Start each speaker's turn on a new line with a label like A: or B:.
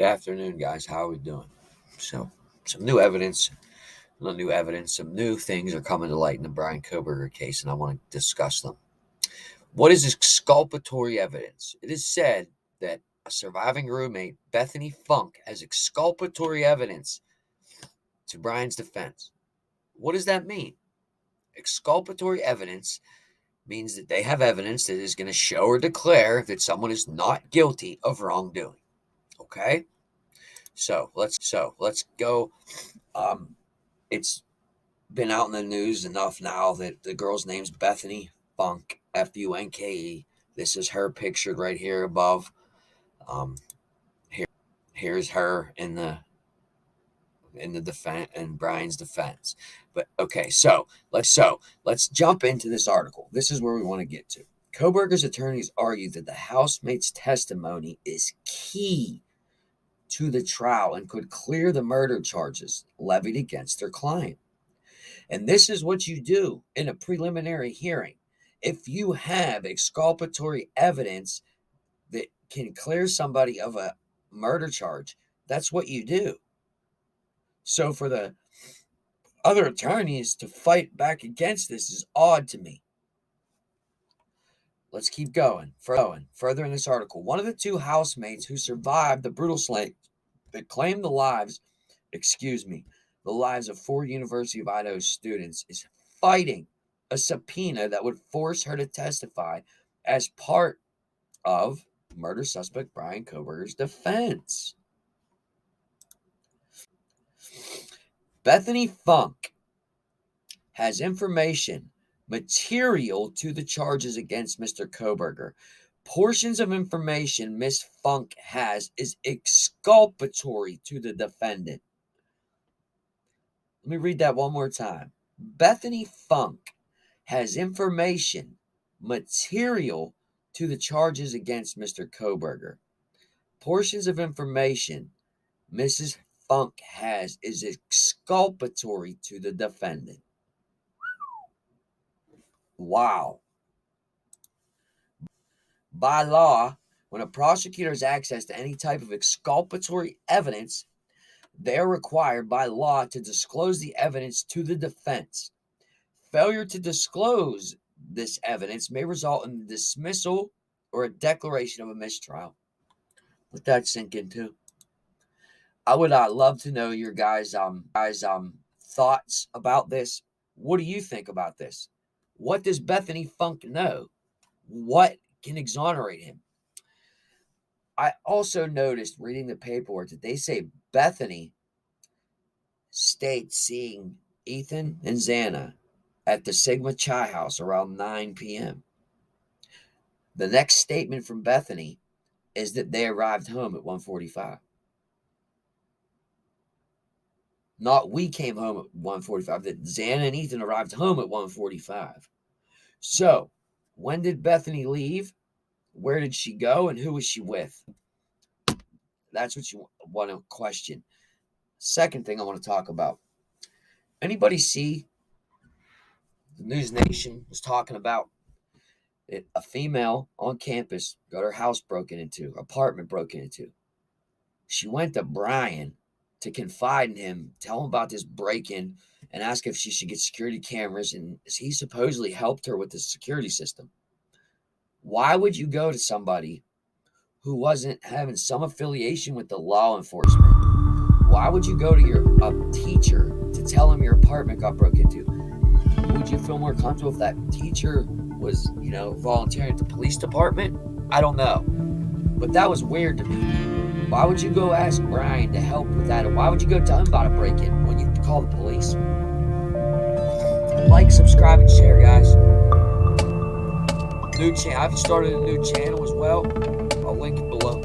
A: afternoon, guys. How are we doing? So, some new evidence, some new things are coming to light in the Bryan Kohberger case, and I want to discuss them. What is exculpatory evidence? It is said that a surviving roommate, Bethany Funk, has exculpatory evidence to Bryan's defense. What does that mean? Exculpatory evidence means that they have evidence that is going to show or declare that someone is not guilty of wrongdoing. Okay? So let's go. It's been out in the news enough now that the girl's name's Bethany Funk, Funke. This is her pictured right here above. Here's her in the defense and Bryan's defense. But okay, so let's jump into this article. This is where we want to get to. Kohberger's attorneys argued that the housemate's testimony is key to the trial and could clear the murder charges levied against their client. And this is what you do in a preliminary hearing. If you have exculpatory evidence that can clear somebody of a murder charge, that's what you do. So for the other attorneys to fight back against this is odd to me. Let's keep going. Further in this article, one of the two housemates who survived the brutal slaying that claimed the lives of 4 University of Idaho students is fighting a subpoena that would force her to testify as part of murder suspect Bryan Kohberger's defense. Bethany Funk has information material to the charges against Mr. Kohberger. Portions of information Miss Funk has is exculpatory to the defendant. Let me read that one more time. Bethany Funk has information material to the charges against Mr. Kohberger. Portions of information Mrs. Funk has is exculpatory to the defendant. Wow. By law, when a prosecutor has access to any type of exculpatory evidence, they are required by law to disclose the evidence to the defense. Failure to disclose this evidence may result in the dismissal or a declaration of a mistrial. Let that sink in too. I would love to know your guys' thoughts about this. What do you think about this? What does Bethany Funk know? What can exonerate him? I also noticed reading the paperwork that they say Bethany states seeing Ethan and Xana at the Sigma Chi House around 9 p.m. The next statement from Bethany is that they arrived home at 1:45. Not we came home at 1:45, that Xana and Ethan arrived home at 1:45. So, when did Bethany leave? Where did she go? And who was she with? That's what you want to question. Second thing I want to talk about. Anybody see the News Nation was talking about it, a female on campus got her house broken into, apartment broken into. She went to Bryan to confide in him, tell him about this break-in, and ask if she should get security cameras, and he supposedly helped her with the security system. Why would you go to somebody who wasn't having some affiliation with the law enforcement? Why would you go to a teacher to tell him your apartment got broken into? Would you feel more comfortable if that teacher was, volunteering at the police department? I don't know. But that was weird to me. Why would you go ask Bryan to help with that? And why would you go tell him about a break-in when you call the police? Like, subscribe, and share, guys. I've started a new channel as well. I'll link it below.